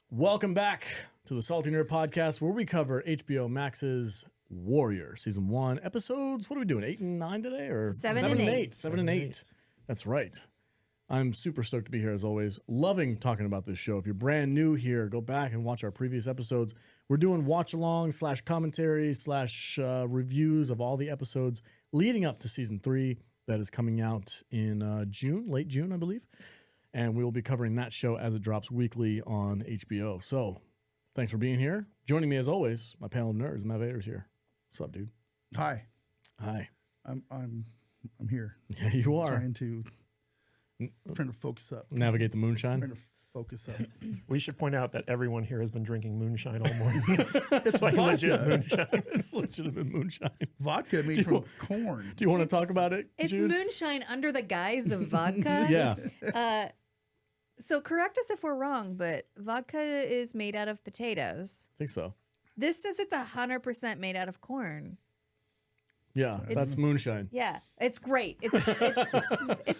Welcome back to the Salty Nerd Podcast, where we cover HBO Max's Warrior Season 1 episodes. What are we doing, 8 and 9 today? Or 7 and 8. 7 and 8. That's right. I'm super stoked to be here as always. Loving talking about this show. If you're brand new here, go back and watch our previous episodes. We're doing watch-along / commentary / reviews of all the episodes leading up to Season 3 that is coming out in June, late June, I believe. And we will be covering that show as it drops weekly on HBO. So thanks for being here. Joining me as always, my panel of nerds, Matt Vader's here. What's up, dude? Hi. Hi. I'm here. Yeah, you are. Trying to focus up. Navigate the moonshine. Trying to focus up. We should point out that everyone here has been drinking moonshine all morning. It's like legit vodka. moonshine. It's legitimate moonshine. Vodka made from corn. Do you want to talk about it, It's Jude? moonshine under the guise of vodka. Yeah. So correct us if we're wrong, but vodka is made out of potatoes. I think so. This says it's 100% made out of corn. Yeah, that's moonshine. Yeah, it's great. It's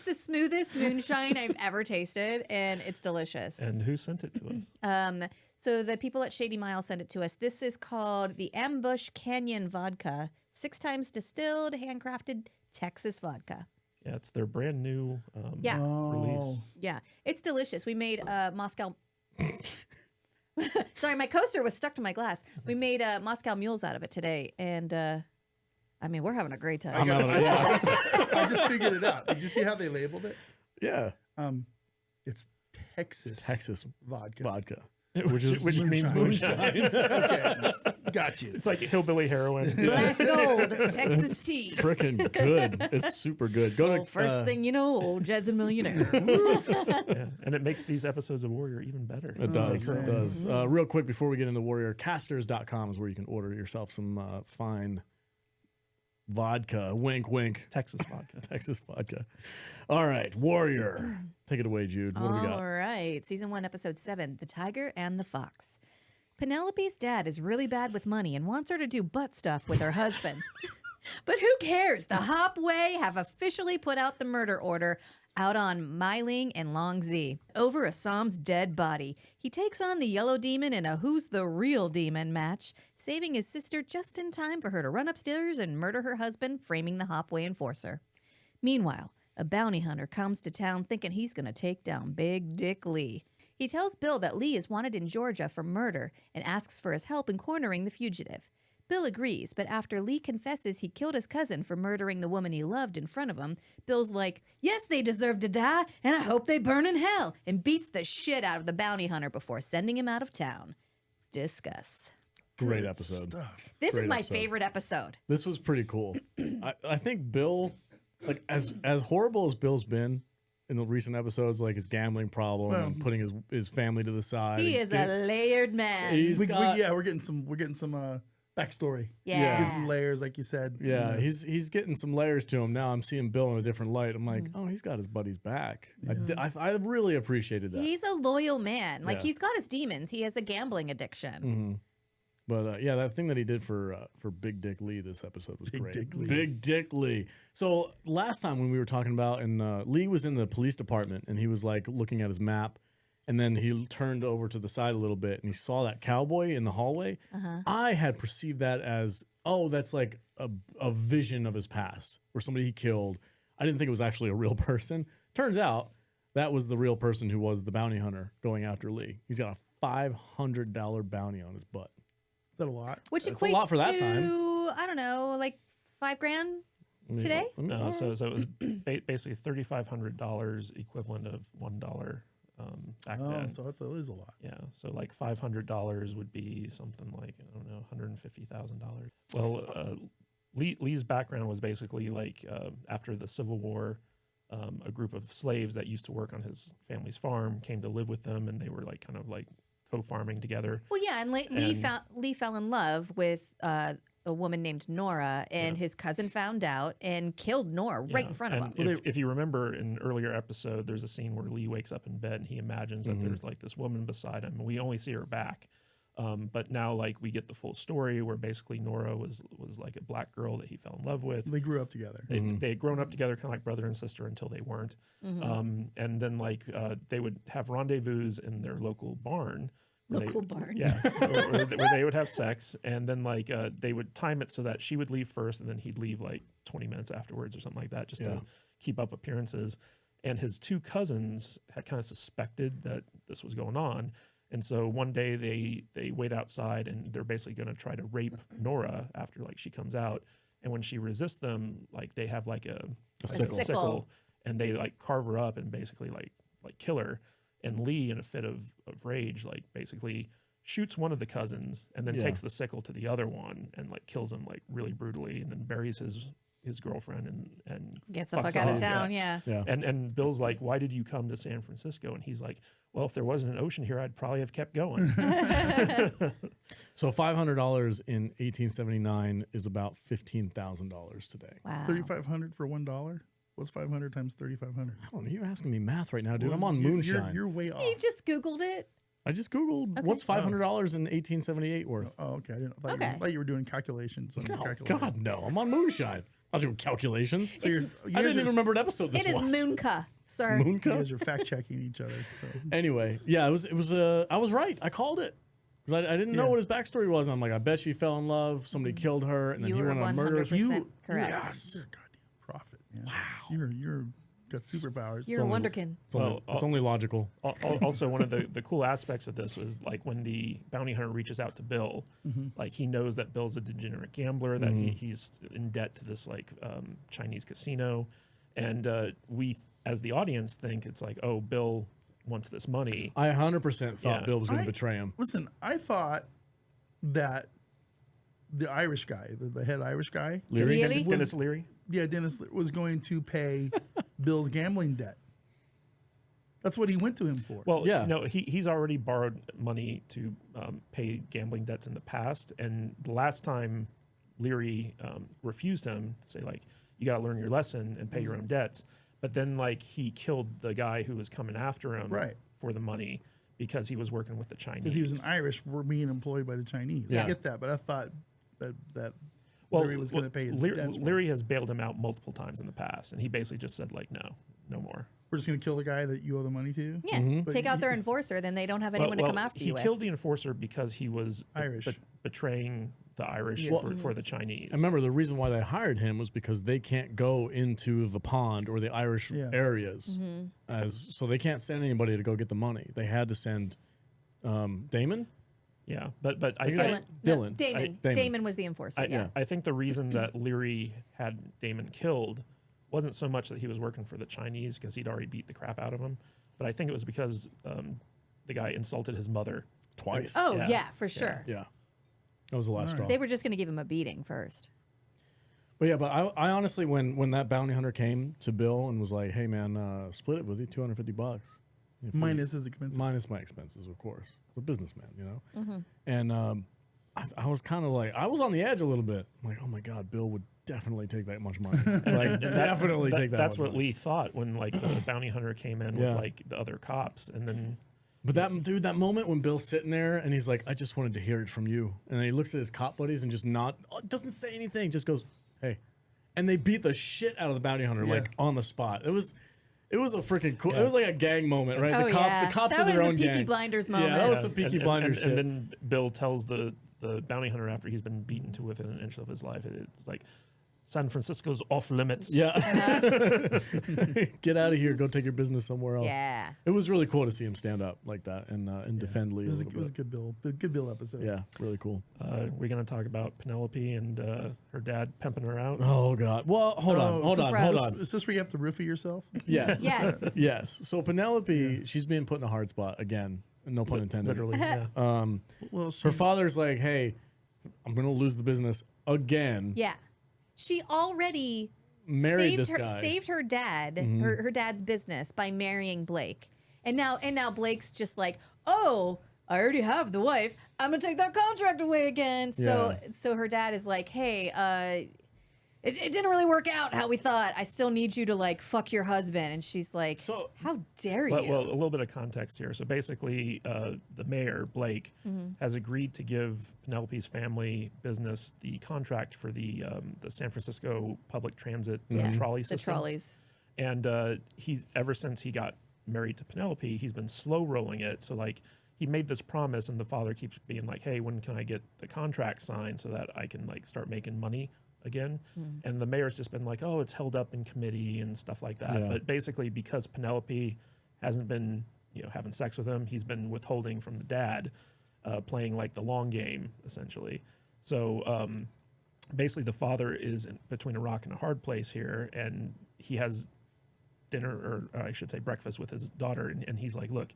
the smoothest moonshine I've ever tasted, and it's delicious. And who sent it to us? So the people at Shady Mile sent it to us. This is called the Ambush Canyon Vodka, 6 times distilled, handcrafted Texas vodka. Yeah, it's their brand new Yeah. release. Yeah, it's delicious. We made Moscow. Sorry, my coaster was stuck to my glass. We made Moscow mules out of it today, and I mean, we're having a great time. I just figured it out. Did you see how they labeled it? Yeah. It's Texas. Texas vodka. Which means moonshine. Okay. Got you. It's like hillbilly heroin. Black gold, Texas tea. Freaking good. It's super good. Go Well, to first thing you know, old Jed's a millionaire. Yeah. And it makes these episodes of Warrior even better. It does. man. It does. Real quick before we get into Warrior, casters.com is where you can order yourself some fine vodka. Wink, wink. Texas vodka. Texas vodka. All right, Warrior. Take it away, Jude. What do we got? All right. Season 1, Episode 7, The Tiger and the Fox. Penelope's dad is really bad with money and wants her to do butt stuff with her husband. But who cares? The Hopway have officially put out the murder order out on Meiling and Long Z over Assam's dead body. He takes on the Yellow Demon in a Who's the Real Demon match, saving his sister just in time for her to run upstairs and murder her husband, framing the Hopway enforcer. Meanwhile, a bounty hunter comes to town thinking he's going to take down Big Dick Lee. He tells Bill that Lee is wanted in Georgia for murder and asks for his help in cornering the fugitive. Bill agrees, but after Lee confesses he killed his cousin for murdering the woman he loved in front of him, Bill's like, yes, they deserve to die, and I hope they burn in hell, and beats the shit out of the bounty hunter before sending him out of town. Discuss. Great Good episode. stuff. This Great is my episode. favorite episode. This was pretty cool. I think Bill, like as horrible as Bill's been in the recent episodes, like his gambling problem and putting his family to the side. He is a layered man. We're getting some backstory. Yeah. Get some layers, like you said. Yeah, he's getting some layers to him now. I'm seeing Bill in a different light. I'm like, oh, he's got his buddy's back. I really appreciated that. He's a loyal man. Like, Yeah. he's got his demons. He has a gambling addiction. But yeah, that thing that he did for Big Dick Lee this episode was great. Dick Lee. Big Dick Lee. So last time when we were talking about, and Lee was in the police department, and he was like looking at his map, and then he turned over to the side a little bit, and he saw that cowboy in the hallway. I had perceived that as, oh, that's like a vision of his past, or somebody he killed. I didn't think it was actually a real person. Turns out that was the real person who was the bounty hunter going after Lee. He's got a $500 bounty on his butt. Is that a lot? Which That's equates a lot for that to, time. I don't know, like $5,000 today? No, so it was basically $3,500 equivalent of $1 back then. So it is a lot. Yeah, so like $500 would be something like, I don't know, $150,000. Well, Lee's background was basically like after the Civil War, a group of slaves that used to work on his family's farm came to live with them, and they were like kind of like co-farming together. Well, yeah, and Lee fell in love with a woman named Nora, and his cousin found out and killed Nora right in front of him. If you remember in an earlier episode, there's a scene where Lee wakes up in bed and he imagines that there's like this woman beside him. We only see her back. But now, like, we get the full story where basically Nora was like a black girl that he fell in love with. They grew up together. They had grown up together, kind of like brother and sister, until they weren't. And then, like, they would have rendezvous in their local barn Local barn. Yeah, where they would have sex, and then like they would time it so that she would leave first, and then he'd leave like 20 minutes afterwards or something like that, just to keep up appearances. And his two cousins had kind of suspected that this was going on. And so one day they wait outside and they're basically going to try to rape Nora after like she comes out. And when she resists them, like they have like a sickle and they like carve her up and basically like kill her. And Lee, in a fit of rage, like basically shoots one of the cousins and then takes the sickle to the other one and like kills him like really brutally, and then buries his girlfriend and Gets the fuck out of town. Yeah. And Bill's like, why did you come to San Francisco? And he's like, well, if there wasn't an ocean here, I'd probably have kept going. So $500 in 1879 is about $15,000 today. Wow. $3,500 for $1. What's 500 times 3,500? I don't know. You're asking me math right now, dude. Well, I'm on moonshine. You're way off. You just Googled it. I just Googled what's $500 in 1878 worth. Oh, okay. I thought you were doing calculations on your Oh, calculator. God, no. I'm on moonshine. I'm not doing calculations. So I didn't even remember what episode this It is was. Moonka, sir. You Moonka? guys are fact checking each other. So. Anyway, yeah, it was. I was right. I called it because I didn't know what his backstory was. I'm like, I bet she fell in love. Somebody killed her, and then You he were went on a murder. 100% correct. You're a goddamn prophet, man. Wow. You're got superpowers. You're a wonderkin. It's only logical. Also, one of the cool aspects of this was like when the bounty hunter reaches out to Bill, like he knows that Bill's a degenerate gambler, that he's in debt to this like Chinese casino, and we as the audience think it's like, oh, Bill wants this money. I 100% thought Bill was going to betray him. Listen, I thought that the Irish guy, the head Irish guy, Leary? Dennis Leary. Yeah, Dennis was going to pay Bill's gambling debt. That's what he went to him for. Well, no, he's already borrowed money to pay gambling debts in the past, and the last time Leary refused him to say like, you got to learn your lesson and pay your own debts. But then like he killed the guy who was coming after him for the money because he was working with the Chinese. Because he was an Irish, we're being employed by the Chinese. I get that, but I thought that Leary was going to pay his debts. Leary has bailed him out multiple times in the past, and he basically just said like, no more. We're just going to kill the guy that you owe the money to? Yeah, take out their enforcer, then they don't have anyone to come after you with. He killed the enforcer because he was Irish. Betraying the Irish for the Chinese. I remember the reason why they hired him was because they can't go into the pond or the Irish areas, so they can't send anybody to go get the money. They had to send Damon. Yeah, but Damon was the enforcer. I think the reason that Leary had Damon killed wasn't so much that he was working for the Chinese because he'd already beat the crap out of him, but I think it was because the guy insulted his mother twice. Oh yeah, for sure. Yeah, that was the last straw. They were just going to give him a beating first. But yeah, but I honestly, when that bounty hunter came to Bill and was like, "Hey man, split it with you, $250." Minus his expenses. Minus my expenses, of course. It's a businessman, you know? And I was kind of like, I was on the edge a little bit. I'm like, oh my God, Bill would definitely take that much money. Like, definitely take that That's much what money. Lee thought when like the bounty hunter came in with like the other cops. And then... But that moment when Bill's sitting there and he's like, I just wanted to hear it from you. And then he looks at his cop buddies and just doesn't say anything, just goes, hey. And they beat the shit out of the bounty hunter, like on the spot. It was a freaking cool. It was like a gang moment, right? Oh, the cops that are their own was a Peaky gang. Blinders moment. Yeah, that was some Peaky Blinders shit. And then Bill tells the bounty hunter after he's been beaten to within an inch of his life, it's like, San Francisco's off limits. Yeah. Get out of here. Go take your business somewhere else. Yeah. It was really cool to see him stand up like that and defend Lee. It was a good Bill episode. Yeah, really cool. We're going to talk about Penelope and her dad pimping her out. Oh, God. Well, hold on. Is this where you have to roofie yourself? Yes. Yes. Yes. So Penelope, she's being put in a hard spot again. No pun intended. Literally, yeah. Well, her father's like, hey, I'm going to lose the business again. Yeah. She already saved her dad, her dad's business by marrying Blake. And now Blake's just like, oh, I already have the wife. I'm gonna take that contract away again. So her dad is like, hey, it didn't really work out how we thought. I still need you to like fuck your husband. And she's like, so how dare you? Well, a little bit of context here. So basically, the mayor, Blake, has agreed to give Penelope's family business the contract for the San Francisco public transit trolley system. The trolleys. And he's ever since he got married to Penelope, he's been slow rolling it. So like he made this promise, and the father keeps being like, hey, when can I get the contract signed so that I can like start making money again? And the mayor's just been like, oh, it's held up in committee and stuff like that. Yeah. But basically, because Penelope hasn't been, having sex with him, he's been withholding from the dad, playing like the long game, essentially. So basically, the father is between a rock and a hard place here, and he has dinner, or I should say breakfast with his daughter, and he's like, look,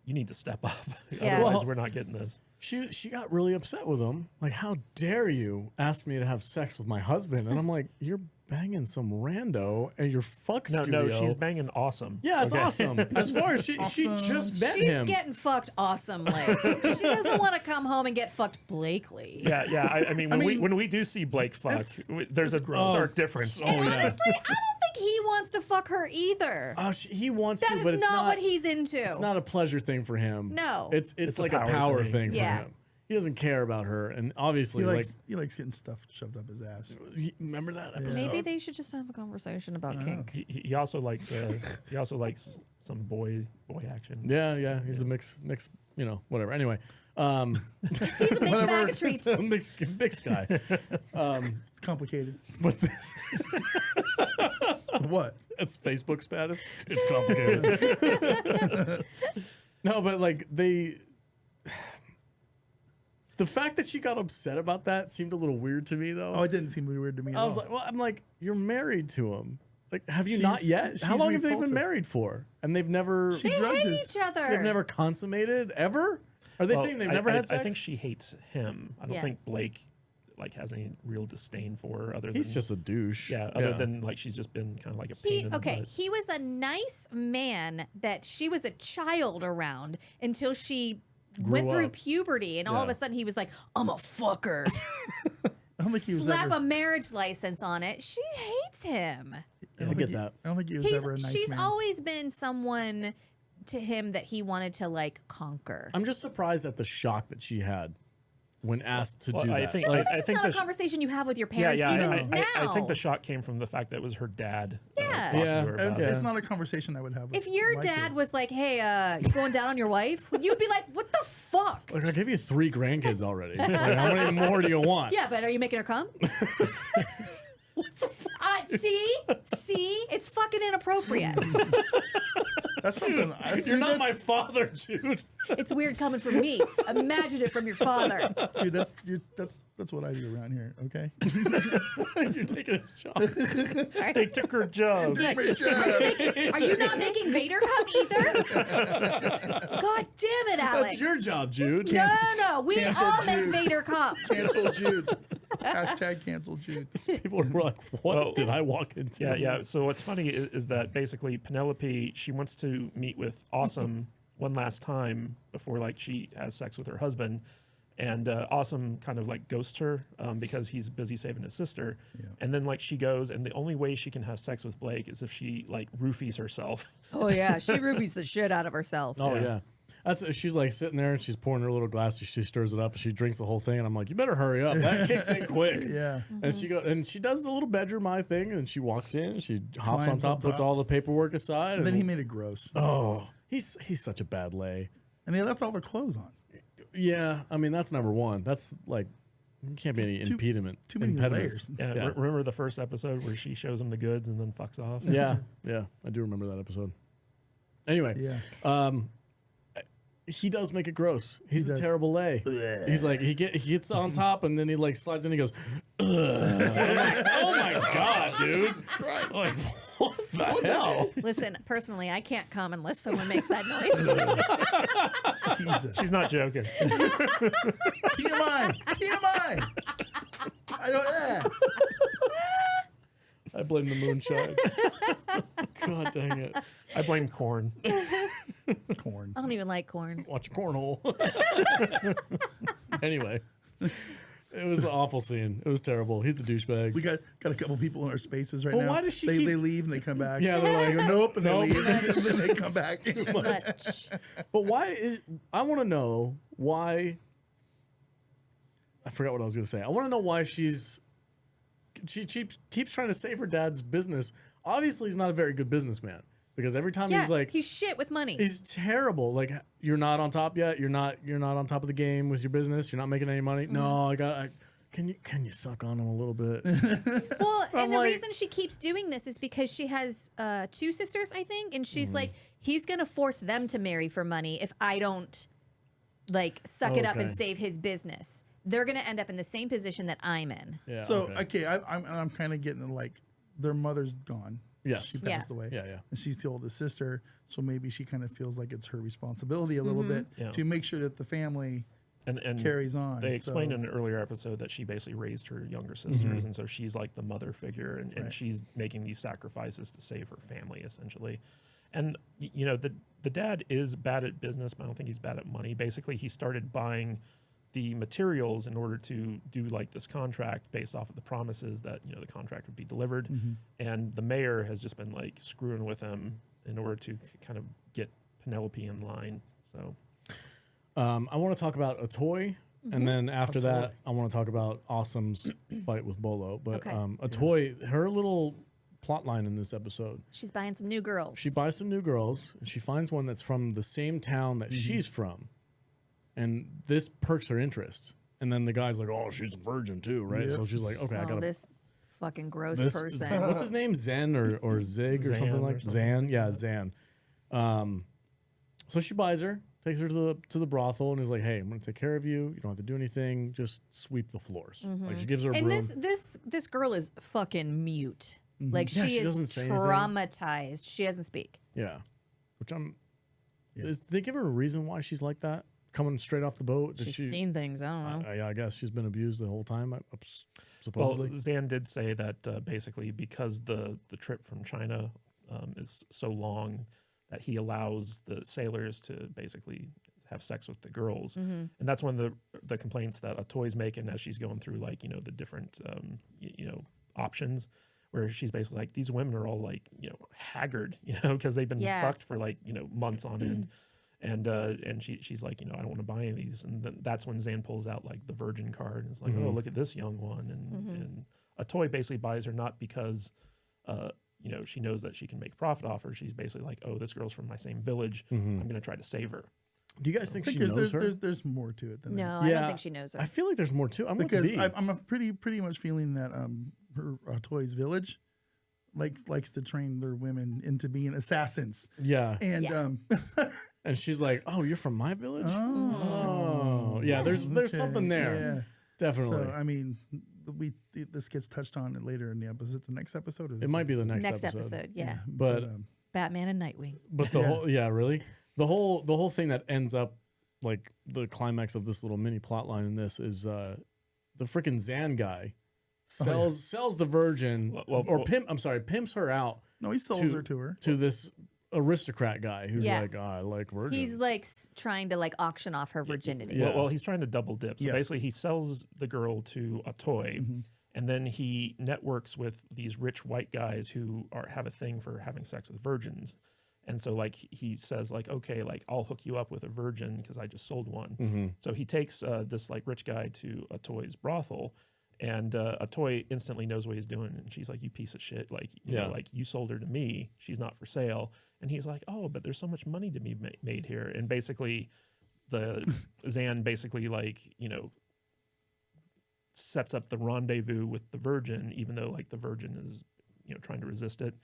you need to step up. Yeah. Otherwise, Well, we're not getting this. She got really upset with him. Like, how dare you ask me to have sex with my husband? And I'm like, you're banging some rando at your fuck studio. No, she's banging Awesome. Yeah, it's Okay. awesome. As far as she just met She's him. getting fucked awesomely. She doesn't want to come home and get fucked Blakely. Yeah. I mean, when we do see Blake fuck, there's a gross. stark difference. And honestly, I don't think he wants to fuck her either. He wants That to, is but it's not not what he's into. It's not a pleasure thing for him. No. It's It's a like a power power thing. thing for Yeah. him. He doesn't care about her, and obviously, He likes getting stuff shoved up his ass. remember that episode? Maybe they should just have a conversation about kink. He also likes some boy action. Yeah, he's a mix, whatever. Anyway, He's a mixed bag of treats. mixed guy. It's complicated. But this, What? it's Facebook status. It's complicated. No, but like the fact that she got upset about that seemed a little weird to me, though. Oh, it didn't seem weird to me. I was like, well, I'm like, you're married to him. Like, have you not yet? How she's long have they been repulsive. married for? And they've never, She They drugs hate his- each other. they've never consummated ever. Are they saying they've never had sex? I think she hates him. I don't Yeah. think Blake has any real disdain for her. Other He's than just a douche. other than like she's just been kind of like a pain in the butt. He was a nice man that she was a child around until she went through up. puberty, and all of Yeah. a sudden he was like, I'm a fucker. I don't think he was Slap ever. a marriage license on it. She hates him. I get that. I don't think he was ever a nice She's man. always been someone to him that he wanted to like conquer. I'm just surprised at the shock that she had when asked to do that. I think This I is think not a the conversation you have with your yeah parents even now. I think the shock came from the fact that it was her dad. Yeah. talking Yeah. to her about It's it. not a conversation I would have. With If your my dad kids. was like, "Hey, you going down on your wife?" You'd be like, "What the fuck?" Like, I give you 3 grandkids already. Like, how many more do you want? Yeah, but are you making her come? See, it's fucking inappropriate. that's something. You're not my father, Jude. It's weird coming from me. Imagine it from your father. dude. That's what I do around here. Okay. You're taking his job. Sorry. They took her job. Are you not making Vader come either? God damn it, Alex. That's your job, Jude. No. We Cancel all make Jude. Vader come. Cancel Jude. Hashtag cancel Jude. People were like, what Well, did I walk into? Yeah. So what's funny is that basically Penelope, she wants to meet with Awesome one last time before like she has sex with her husband, and Awesome kind of like ghosts her because he's busy saving his sister. Yeah. And then like she goes, and the only way she can have sex with Blake is if she like roofies herself. Oh yeah, she rubies the shit out of herself. Oh, yeah. She's like sitting there and she's pouring her little glass. She stirs it up. She drinks the whole thing. And I'm like, you better hurry up. That kicks in quick. Yeah. And she does the little bedroom eye thing. And she walks in. She hops on Climbs top, on puts top. all the paperwork aside. And then he made it gross. Oh, he's such a bad lay. And he left all the clothes on. Yeah, I mean that's number one. That's like can't be any impediment. Too many impediments. layers. Yeah. Remember the first episode where she shows him the goods and then fucks off? Yeah, I do remember that episode. Anyway, Yeah. he does make it gross. He's a does. terrible lay. He's like he gets on top and then he like slides in. And he goes, ugh. I'm like, oh my god, dude! Like what the hell? Listen, personally, I can't come unless someone makes that noise. Jesus. She's not joking. TMI. TMI. I don't. Yeah. I blame the moonshine. God dang it! I blame corn. Corn. I don't even like corn. Watch cornhole. Anyway, it was an awful scene. It was terrible. He's the douchebag. We got a couple people in our spaces right Well, now. why does she they keep- leave and they come back. Yeah, they're like, nope, and nope. they leave and then they come back. But But why is I want to know why I forgot what I was going to say. I want to know why she keeps trying to save her dad's business. Obviously, he's not a very good businessman because every time he's shit with money. he's terrible. Like, you're not on top yet. You're not on top of the game with your business. You're not making any money. No, can you suck on him a little bit? Well, and the reason she keeps doing this is because she has 2 sisters, I think, and she's like, he's gonna force them to marry for money if I don't like suck it up and save his business. They're gonna end up in the same position that I'm in. Yeah. So I'm kind of getting like their mother's gone. Yes. She passed away. Yeah. And she's the oldest sister, so maybe she kind of feels like it's her responsibility a little bit to make sure that the family and carries on. They explained in an earlier episode that she basically raised her younger sisters, and so she's like the mother figure, and she's making these sacrifices to save her family, essentially. And you know, the dad is bad at business, but I don't think he's bad at money. Basically, he started buying the materials in order to do like this contract based off of the promises that, you know, the contract would be delivered. And the mayor has just been like screwing with him in order to kind of get Penelope in line. So I want to talk about a toy, and then after that, I want to talk about Awesome's fight with Bolo. But a toy, her little plot line in this episode. She's buying some new girls. She buys some new girls, and she finds one that's from the same town that she's from. And this perks her interest. And then the guy's like, oh, she's a virgin too, right? Yep. So she's like, okay, I got this fucking gross person. What's his name? Zen or Zig or something like that? Zan? Yeah, Zan. So she buys her, takes her to the brothel, and is like, hey, I'm going to take care of you. You don't have to do anything. Just sweep the floors. Like, she gives her a broom. And this girl is fucking mute. Like, she is traumatized. She doesn't speak. Yeah. Which did they give her a reason why she's like that? Coming straight off the boat? She's seen things. I don't know. Yeah, I guess she's been abused the whole time, supposedly. Well, Zan did say that basically because the trip from China is so long that he allows the sailors to basically have sex with the girls. And that's one of the complaints that Atoy's making as she's going through, like, you know, the different, options, where she's basically like, these women are all like, you know, haggard, you know, because they've been fucked for like, you know, months on end. And she's like, you know, I don't want to buy any of these. And then that's when Zan pulls out like the virgin card and is like, oh, look at this young one. And Atoy basically buys her not because, you know, she knows that she can make profit off her. She's basically like, oh, this girl's from my same village. I'm going to try to save her. Do you guys think she knows her? There's more to it than that. No, I don't think she knows her. I feel like there's more to it. I'm pretty much feeling that her Atoy's village likes to train their women into being assassins. Yeah. And and she's like, "Oh, you're from my village." Oh, yeah. There's something there. Yeah. Definitely. So I mean, this gets touched on later in the episode. The next episode. Or it might be the next episode. Yeah. But Batman and Nightwing. But the whole really the whole thing that ends up like the climax of this little mini plot line in this is the freaking Zan guy sells the virgin pimps her out. No, he sells her to this aristocrat guy who's like, oh, I like virgins. He's like trying to like auction off her virginity. Yeah. Well, he's trying to double dip. So basically he sells the girl to Atoy, and then he networks with these rich white guys who have a thing for having sex with virgins. And so like he says like, okay, like I'll hook you up with a virgin because I just sold one. So he takes this like rich guy to Atoy's brothel. And Atoy instantly knows what he's doing. And she's like, you piece of shit. Like, you know, like you sold her to me. She's not for sale. And he's like, oh, but there's so much money to be made here. And basically Zan basically like, you know, sets up the rendezvous with the virgin, even though like the virgin is, you know, trying to resist it.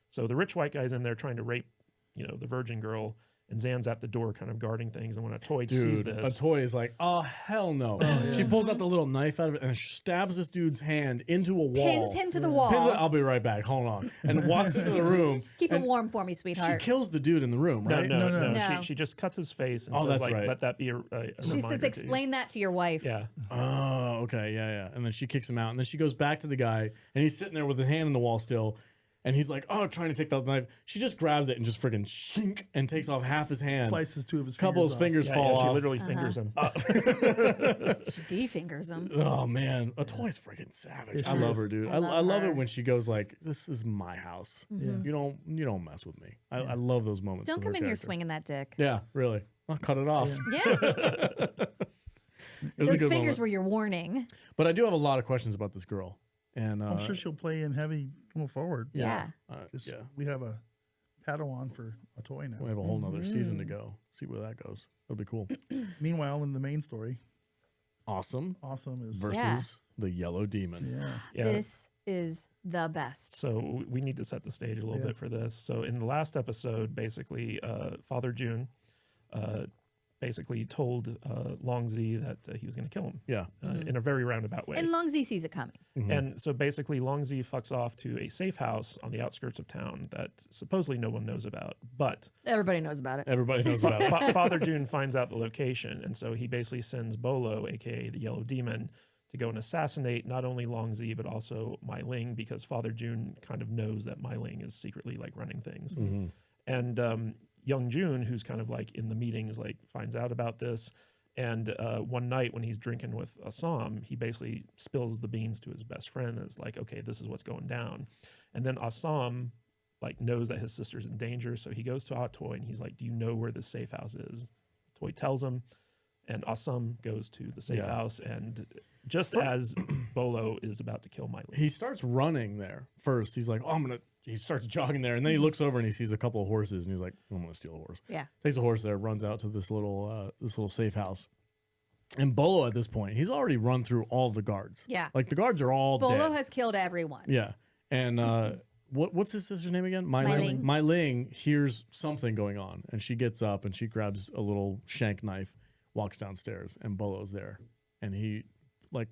So the rich white guy's in there trying to rape, you know, the virgin girl. And Zan's at the door kind of guarding things. And when Atoy sees this... Atoy is like, oh, hell no. She pulls out the little knife out of it and stabs this dude's hand into a wall. Pins him to the wall. I'll be right back. Hold on. And walks into the room. Keep it warm for me, sweetheart. She kills the dude in the room, right? No. She just cuts his face and says, like, let that be a She says, explain that to your wife. Yeah. Oh, okay. Yeah. And then she kicks him out. And then she goes back to the guy. And he's sitting there with his hand in the wall still. And he's like, oh, trying to take the knife. She just grabs it and just friggin' shink and takes off half his hand. Slices two of his couple of his fingers fall off. She literally fingers him. She de-fingers him. Oh, man. Atoy's friggin' savage. I love her, dude. I love it when she goes like, this is my house. You don't mess with me. I love those moments. Don't come in here swinging that dick. Yeah, really. I'll cut it off. Yeah. Those fingers were your warning. But I do have a lot of questions about this girl. And I'm sure she'll play in heavy going forward. Yeah. We have a Padawan for a toy now. We have a whole nother season to go. See where that goes. It'll be cool. Meanwhile, in the main story, Awesome Awesome is versus the Yellow Demon. Yeah. This is the best. So we need to set the stage a little bit for this. So in the last episode, basically, Father June basically told Longzi that he was going to kill him. Yeah. In a very roundabout way. And Longzi sees it coming. And so basically, Longzi fucks off to a safe house on the outskirts of town that supposedly no one knows about. But Everybody knows about it. Everybody knows about it. Father June finds out the location. And so he basically sends Bolo, a.k.a. the Yellow Demon, to go and assassinate not only Longzi, but also Mai Ling, because Father June kind of knows that Mai Ling is secretly like running things. And young June, who's kind of like in the meetings, like finds out about this. And one night when he's drinking with Assam, he basically spills the beans to his best friend. And it's like, okay, this is what's going down. And then Assam like knows that his sister's in danger. So he goes to Atoy and he's like, do you know where the safe house is? Atoy tells him. And Assam goes to the safe house. And just as Bolo is about to kill Mai Ling. He starts running there first. He's like, oh, he starts jogging there. And then he looks over and he sees a couple of horses. And he's like, I'm going to steal a horse. Yeah. Takes a horse there, runs out to this little safe house. And Bolo at this point, he's already run through all the guards. Yeah. Like the guards are all Bolo dead. has killed everyone. Yeah. And what's his sister's name again? Mai Ling. Mai Ling hears something going on. And she gets up and she grabs a little shank knife, walks downstairs, and Bolo's there. And he like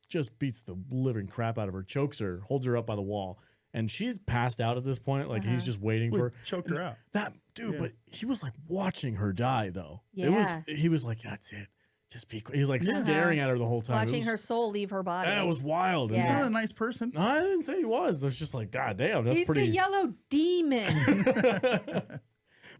just beats the living crap out of her, chokes her, holds her up by the wall. And she's passed out at this point. Like he's just waiting for her. Choked her out. That dude, but he was like watching her die though. Yeah. He was like, that's it. Just be quick. He was like staring at her the whole time. Watching her soul leave her body. Yeah, it was wild. Yeah. He's not a nice person. No, I didn't say he was. I was just like, God damn, that's He's pretty. the Yellow Demon.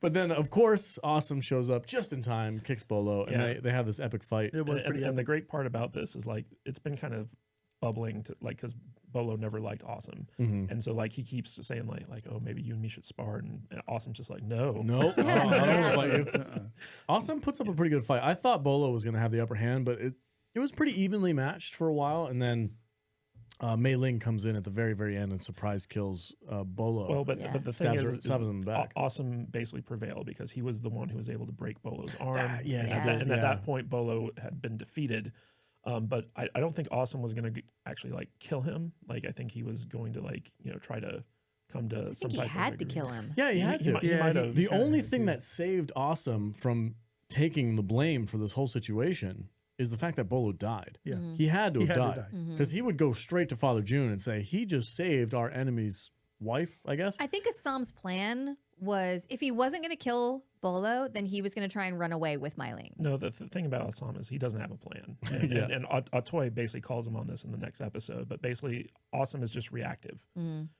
But then, of course, Awesome shows up just in time, kicks Bolo, and they have this epic fight. It was pretty And the great part about this is like it's been kind of bubbling to like because Bolo never liked Awesome, and so like he keeps saying like oh maybe you and me should spar, and Awesome's just like no. Nope. I don't know if I do. Awesome puts up a pretty good fight. I thought Bolo was going to have the upper hand, but it was pretty evenly matched for a while, and then Mai Ling comes in at the very, very end and surprise kills Bolo. Well, but the thing is stabs him in the back. Awesome basically prevailed because he was the one who was able to break Bolo's arm. At that point, Bolo had been defeated. But I don't think Awesome was going to actually like kill him. Like I think he was going to like try to come to some I think type he had of to agreement. kill him. Yeah, he had to. He might have. The only thing that saved Awesome from taking the blame for this whole situation is the fact that Bolo died. Yeah. He had to have had to died die. because he would go straight to Father June and say he just saved our enemy's wife, I guess. I think Assam's plan was if he wasn't going to kill Bolo, then he was going to try and run away with Mai Ling. No, the thing about Assam is he doesn't have a plan. And Atoy basically calls him on this in the next episode. But basically, Awesome is just reactive.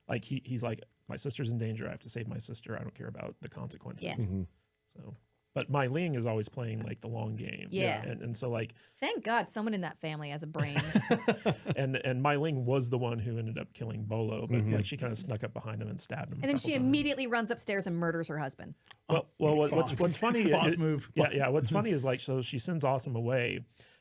Like he's like, my sister's in danger. I have to save my sister. I don't care about the consequences. Yeah. So, but Mai Ling is always playing like the long game. Yeah. And so like, Thank God someone in that family has a brain. and Mai Ling was the one who ended up killing Bolo, but like she kind of snuck up behind him and stabbed him. And then she immediately runs upstairs and murders her husband. Well, what's funny? Boss move. Yeah. What's funny is like, so she sends Awesome away,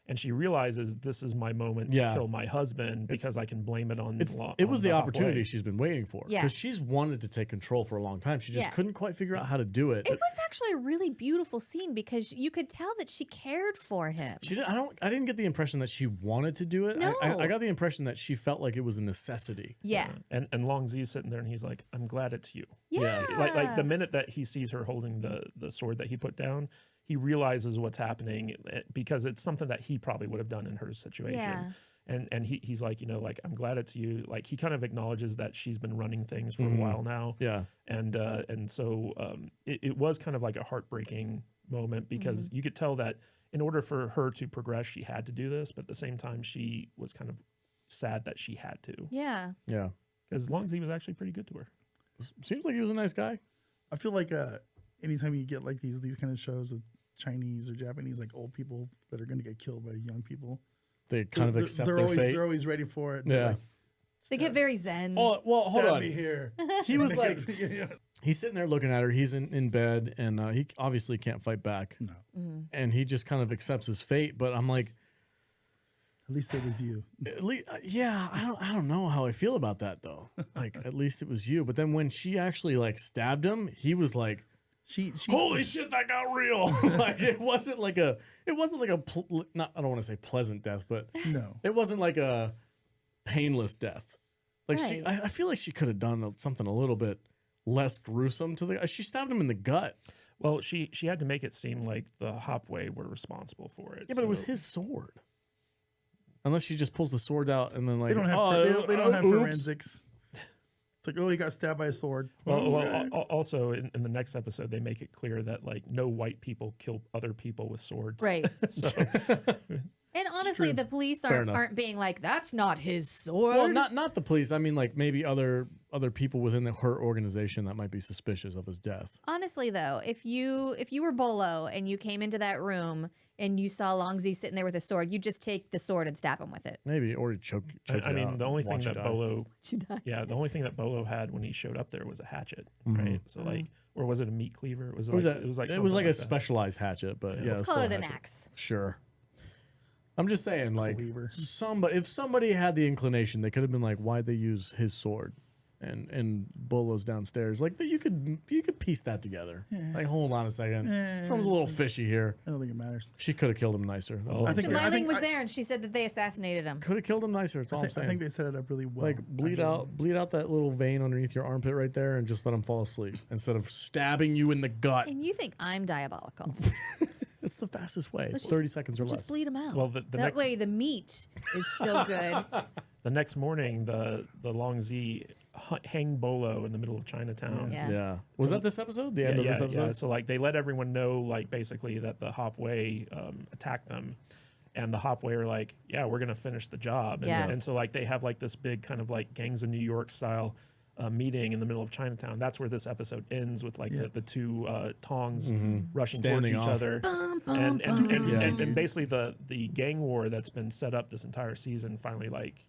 and she realizes this is my moment to kill my husband because I can blame it on the law. It was the Hop opportunity Way. she's been waiting for. Yeah. Because she's wanted to take control for a long time. She just couldn't quite figure out how to do it. It was actually a really beautiful scene because you could tell that she cared for him. She didn't, I didn't get the impression that she wanted to do it. No. I got the impression that she felt like it was a necessity. Yeah. And Long Zi's sitting there and he's like, I'm glad it's you. Yeah. Like the minute that he sees her holding the sword that he put down, he realizes what's happening because it's something that he probably would have done in her situation. Yeah. And he's like, like, I'm glad it's you. Like he kind of acknowledges that she's been running things for a while now. Yeah. And so it was kind of like a heartbreaking moment because you could tell that in order for her to progress, she had to do this, but at the same time, she was kind of sad that she had to. Yeah. Yeah. Because Longzi was actually pretty good to her. Seems like he was a nice guy. I feel like anytime you get like these kind of shows with Chinese or Japanese like old people that are going to get killed by young people, They kind of accept they're their always fate. they're always ready for it. Yeah. Like, They get very zen. Oh, well, hold stab on. me here. He was like, Yeah. he's sitting there looking at her. He's in bed, and he obviously can't fight back. No. And he just kind of accepts his fate. But I'm like, At least it was you. Yeah, I don't know how I feel about that though. Like, at least it was you. But then when she actually like stabbed him, he was like, She "Holy shit, that got real!" Like it wasn't like a not, I don't want to say pleasant death, but no. it wasn't like a painless death. Like Right. I feel like she could have done something a little bit less gruesome to the. She stabbed him in the gut. Well, she had to make it seem like the Hopway were responsible for it. Yeah, but it was so- his sword. Unless she just pulls the swords out and then like They don't have they don't have oops. forensics. It's like, oh, he got stabbed by a sword. Well, also in the next episode, they make it clear that like no white people kill other people with swords. Right. So, And honestly, true. the police Fair enough. aren't being like, that's not his sword. Well, not the police. I mean, like maybe other people within her organization that might be suspicious of his death. Honestly, though, if you were Bolo and you came into that room and you saw Longzi sitting there with a sword, you'd just take the sword and stab him with it. Maybe, or he choke I it mean, out the only and thing watch that it die. Bolo, She died. yeah, the only thing that Bolo had when he showed up there was a hatchet, Mhm. right? So like, or was it a meat cleaver? It was It was, like it something was like a that. specialized hatchet, but yeah, Let's it's call still it a an hatchet. axe. Sure. I'm just saying, like, Cleaver. if somebody had the inclination, they could have been like, why'd they use his sword? And Bolo's downstairs. Like, you could piece that together. Like, hold on a second. Something's a little fishy here. I don't think it matters. She could have killed him nicer. That's all I I'm think- saying. Smiling was there, and she said that they assassinated him. Could have killed him nicer. That's all I'm I saying. think they set it up really well. Like bleed actually. out that little vein underneath your armpit right there, and just let him fall asleep instead of stabbing you in the gut. And you think I'm diabolical. It's the fastest way. Let's 30 seconds or less. Just bleed him out. Well, the that next way the meat is so good. the next morning, the Long Z hang Bolo in the middle of Chinatown. Yeah. Yeah. Was that this episode? The end of this episode? Yeah. So like they let everyone know like basically that the Hopway attacked them, and the Hopway are like, yeah, we're gonna finish the job. And, Yeah. and so like they have like this big kind of like Gangs of New York style meeting in the middle of Chinatown. That's where this episode ends with like the two Tongs rushing towards Standing each off. other. And basically the gang war that's been set up this entire season finally like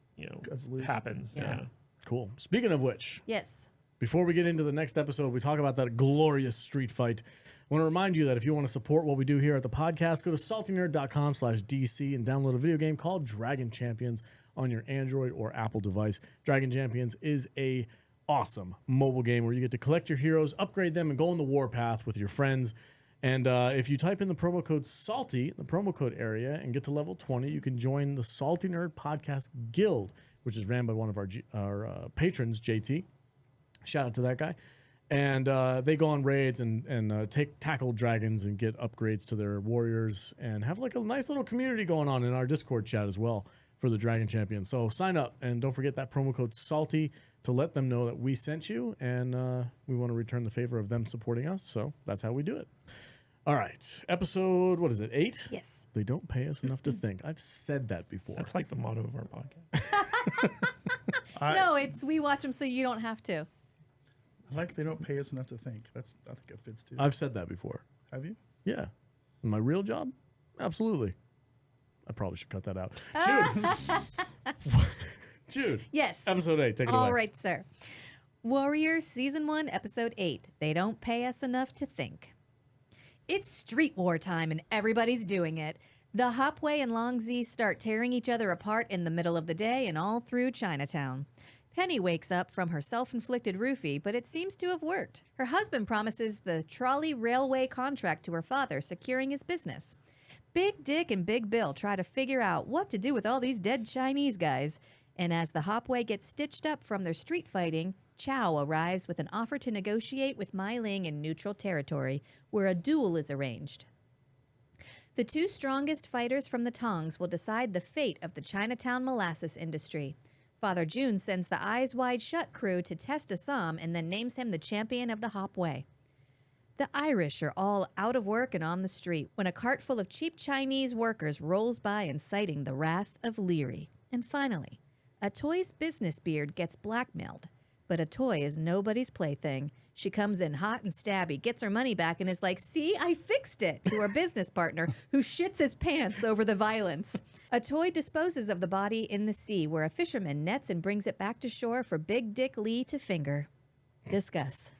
Cuts loose. happens. Yeah. Yeah. Cool. Speaking of which, Yes. before we get into the next episode, we talk about that glorious street fight. I want to remind you that if you want to support what we do here at the podcast, go to saltynerd.com/DC and download a video game called Dragon Champions on your Android or Apple device. Dragon Champions is a awesome mobile game where you get to collect your heroes, upgrade them, and go on the warpath with your friends. And if you type in the promo code SALTY in the promo code area and get to level 20, you can join the Salty Nerd Podcast Guild, which is ran by one of our patrons, JT. Shout out to that guy. And they go on raids and tackle dragons and get upgrades to their warriors and have like a nice little community going on in our Discord chat as well for the Dragon Champions. So sign up and don't forget that promo code SALTY to let them know that we sent you, and we want to return the favor of them supporting us. So that's how we do it. All right. Episode, what is it, 8? Yes. They don't pay us enough to think. I've said that before. That's like the motto of our podcast. No, it's we watch them so you don't have to. I like they don't pay us enough to think. I think it fits too. I've said that before. Have you? Yeah. In my real job? Absolutely. I probably should cut that out. Jude. Jude. Yes. Episode 8. Take it All away. right, sir. Warrior Season 1, Episode 8. They don't pay us enough to think. It's street war time and everybody's doing it. The Hopway and Longzi start tearing each other apart in the middle of the day and all through Chinatown. Penny wakes up from her self-inflicted roofie, but it seems to have worked. Her husband promises the trolley railway contract to her father, securing his business. Big Dick and Big Bill try to figure out what to do with all these dead Chinese guys. And as the Hopway gets stitched up from their street fighting, Chow arrives with an offer to negotiate with Mai Ling in neutral territory, where a duel is arranged. The two strongest fighters from the Tongs will decide the fate of the Chinatown molasses industry. Father June sends the Eyes Wide Shut crew to test Assam and then names him the champion of the Hopway. The Irish are all out of work and on the street when a cart full of cheap Chinese workers rolls by, inciting the wrath of Leary. And finally, a toy's business beard gets blackmailed. But a toy is nobody's plaything. She comes in hot and stabby, gets her money back, and is like, "See, I fixed it," to her business partner, who shits his pants over the violence. A toy disposes of the body in the sea, where a fisherman nets and brings it back to shore for Big Dick Lee to finger. Discuss.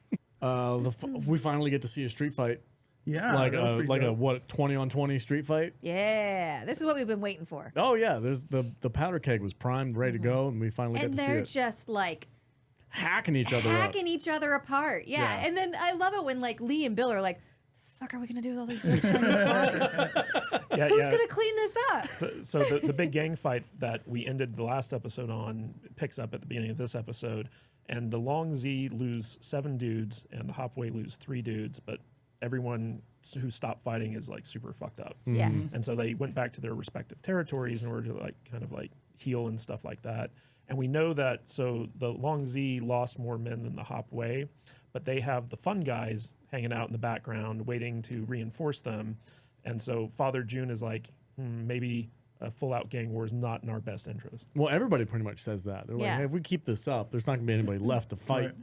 We finally get to see a street fight Yeah, like that was pretty like a dope. what 20-on-20 street fight. Yeah, this is what we've been waiting for. Oh yeah, there's the powder keg was primed, ready to go, and we finally got And to see they're it. just like Hacking each other up. hacking each other apart. Yeah. Yeah. And then I love it when like Lee and Bill are like, fuck are we gonna do with all these dead Chinese bodies? Yeah, Who's yeah. gonna clean this up? So the big gang fight that we ended the last episode on picks up at the beginning of this episode, and the Long Z lose 7 dudes, and the Hopway lose 3 dudes, but everyone who stopped fighting is like super fucked up. Yeah. And so they went back to their respective territories in order to like kind of like heal and stuff like that. And we know that so the Long Z lost more men than the Hopway, but they have the fun guys hanging out in the background waiting to reinforce them. And so Father June is like, maybe a full-out gang war is not in our best interest. Well, everybody pretty much says that. They're like, Yeah. hey, if we keep this up, there's not gonna be anybody left to fight. Right.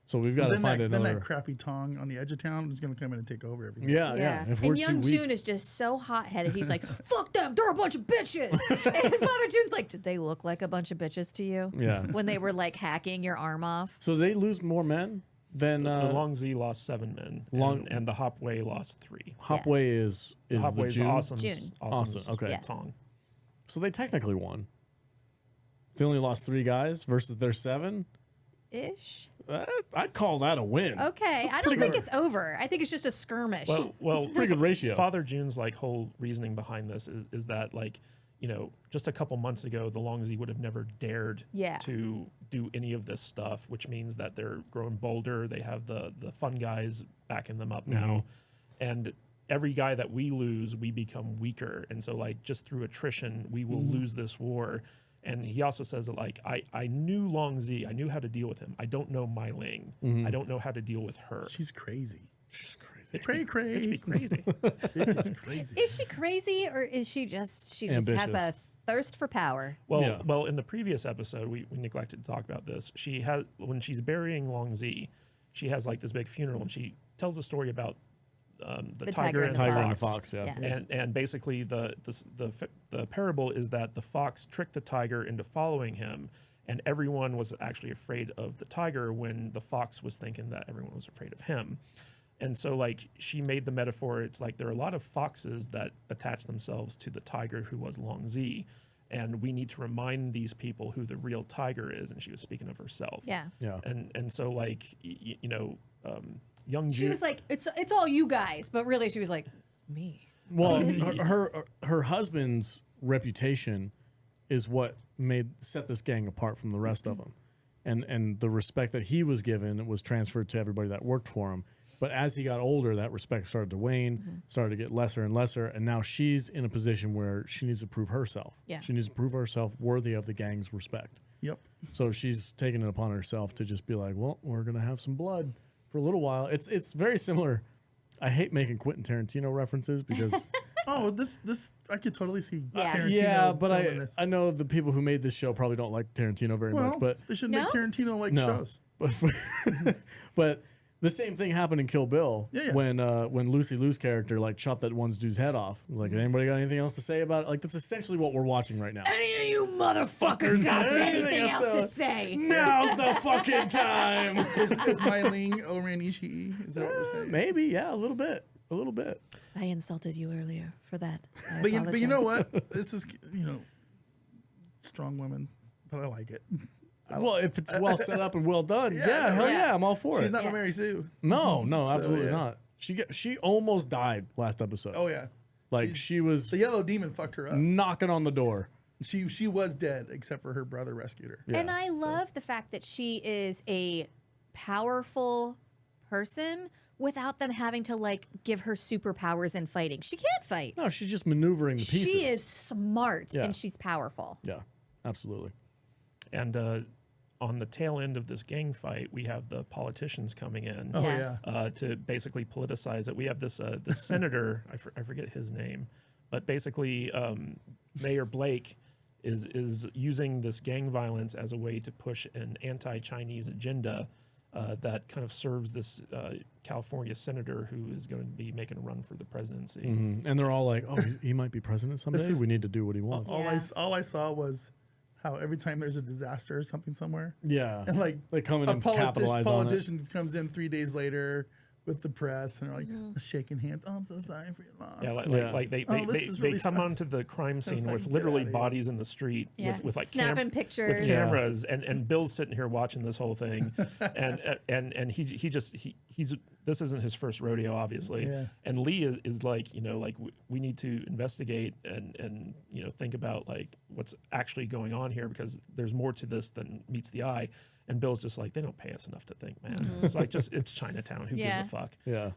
So we've got to Then find that another. crappy Tong on the edge of town is going to come in and take over everything. Yeah. If we're And too young weak, June is just so hot-headed. He's like, fuck them, they're a bunch of bitches. And Father June's like, did they look like a bunch of bitches to you? Yeah. When they were like hacking your arm off? So they lose more men than The Long Z lost 7 men, and the Hopway lost 3. Hopway is the Hopway's June. Awesome's, June. Awesome, okay. Yeah. Tong. So they technically won. They only lost 3 guys versus their 7. Ish. I'd call that a win. Okay. I don't think it's over. I think it's just a skirmish. Well, Pretty good ratio. Father June's like whole reasoning behind this is that like, you know, just a couple months ago, the Long Z would have never dared Yeah. to do any of this stuff, which means that they're growing bolder. They have the fun guys backing them up now. And every guy that we lose, we become weaker. And so like just through attrition, we will lose this war. And he also says that like, I knew Long Z, I knew how to deal with him. I don't know Mai Ling. I don't know how to deal with her. She's crazy. She's crazy. Cray cray. It'd be crazy. Bitch is crazy. Is she crazy or is she just has Ambitious. a thirst for power? Well, Yeah. well, in the previous episode, we neglected to talk about this. She has when she's burying Long Z, she has like this big funeral, and she tells a story about the tiger and the Tiger and the fox. fox, yeah. Yeah. And basically the parable is that the fox tricked the tiger into following him, and everyone was actually afraid of the tiger when the fox was thinking that everyone was afraid of him. And so like she made the metaphor, it's like there are a lot of foxes that attach themselves to the tiger who was Long Z, and we need to remind these people who the real tiger is. And she was speaking of herself. Yeah. Yeah. And so like you know, young She Jude. was like, it's all you guys, but really she was like, it's me. Well, her husband's reputation is what set this gang apart from the rest of them, and the respect that he was given was transferred to everybody that worked for him. But as he got older, that respect started to wane, started to get lesser and lesser, and now she's in a position where she needs to prove herself. Yeah. She needs to prove herself worthy of the gang's respect. Yep. So she's taking it upon herself to just be like, well, we're gonna have some blood for a little while. It's very similar. I hate making Quentin Tarantino references because Oh, this I could totally see. Yeah. Tarantino yeah, but filming this. I know the people who made this show probably don't like Tarantino very well, much, but they should No? make Tarantino like No. shows. but the same thing happened in Kill Bill Yeah, yeah. when Lucy Liu's character like chopped that one dude's head off. Like, anybody got anything else to say about it? Like, that's essentially what we're watching right now. Any of you motherfuckers got anything else to say? Now's the fucking time. Is Mai Ling Oran Ishii? Is that what we're saying? Maybe, yeah, a little bit. I insulted you earlier for that. I But you know apologize. what? This is strong women, but I like it. Well, if it's well set up and well done, Yeah, yeah, hell yeah. yeah, I'm all for She's it. not Yeah. a Mary Sue. No, absolutely yeah. not. She almost died last episode. Oh yeah, Like she was the yellow demon fucked her up. knocking on the door. She was dead except for her brother rescued her. And I love the fact that she is a powerful person without them having to like give her superpowers in fighting. She can't fight. No, she's just maneuvering the pieces. She is smart Yeah. and she's powerful. Yeah, absolutely. And on the tail end of this gang fight, we have the politicians coming in Oh Yeah. yeah. to basically politicize it. We have this this senator, I forget his name, but basically Mayor Blake is using this gang violence as a way to push an anti-Chinese agenda that kind of serves this California senator who is going to be making a run for the presidency. And they're all like, "Oh, he might be president someday. is- We need to do what he wants." Yeah. All I saw was how every time there's a disaster or something somewhere, Yeah, and like they come in a and capitalize on it. politician comes in 3 days later with the press, and they're like shaking hands. Oh, I'm so sorry for your loss. Yeah, Yeah. like they Oh, this is really come sucks. onto the crime scene like, with get literally outta here. bodies in the street Yeah. with like Snapping pictures. with cameras, and Bill's sitting here watching this whole thing, and he's this isn't his first rodeo, obviously, Yeah. and Lee is like, like we need to investigate and think about like what's actually going on here, because there's more to this than meets the eye. And Bill's just like, they don't pay us enough to think, man. It's like, it's Chinatown. Who Yeah. gives a fuck? Yeah.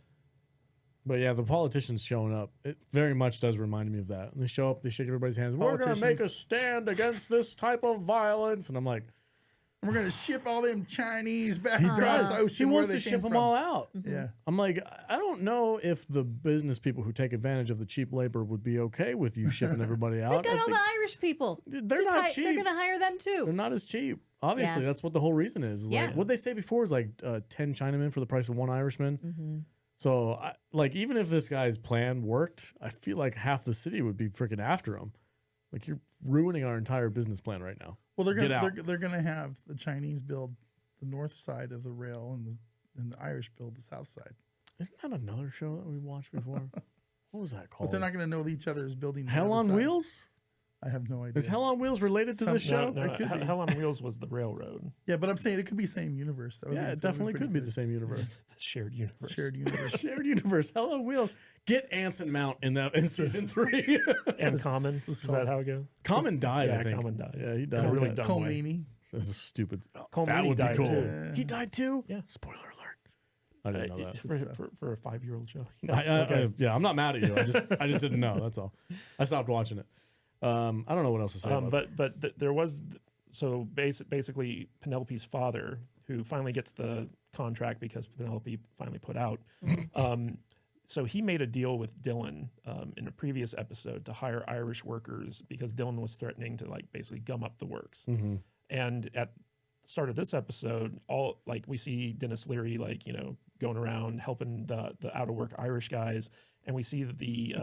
But yeah, the politicians showing up, it very much does remind me of that. And they show up, they shake everybody's hands. We're going to make a Politicians. stand against this type of violence. And I'm like, We're gonna ship all them Chinese back he across the does. ocean. He where wants they to came ship them from. all out. Yeah. I'm like, I don't know if the business people who take advantage of the cheap labor would be okay with you shipping everybody out. They got I all think the Irish people. they're Just not cheap. They're going to hire them too. They're not as cheap. Obviously, Yeah. that's what the whole reason is. Yeah. Like, what they say before is like 10 Chinamen for the price of one Irishman. So, like, even if this guy's plan worked, I feel like half the city would be freaking after him. Like, you're ruining our entire business plan right now. Well, they're Get gonna out. they're gonna have the Chinese build the north side of the rail, and the Irish build the south side. Isn't that another show that we watched before? What was that But called? they're not gonna know each other is building. the Hell other on side. Wheels? I have no idea. Is Hell on Wheels related to this show? No, It could be. Hell on Wheels was the railroad, Yeah, but I'm saying it could be same universe. That would Yeah, be- it that would definitely pretty could be good. the same universe. the shared universe. shared universe. Shared universe. Hell on Wheels. Get Anson Mount in that in season 3. And Common. was Is that called- how it goes? Common died, Yeah, I think. Common died. Yeah, he In died. a really That- dumb Cole way. Meany. This is stupid. Cole that Meany would be died cool. too. He died too? Yeah. Spoiler alert. I didn't know that. For a 5-year-old show. Yeah, I'm not mad at you. I just didn't know. That's all. I stopped watching it. I don't know what else to say. about it. But there was basically Penelope's father, who finally gets the contract because Penelope finally put out. So he made a deal with Dylan in a previous episode to hire Irish workers because Dylan was threatening to like basically gum up the works. And at the start of this episode, we see Dennis Leary going around helping the out of work Irish guys. And we see the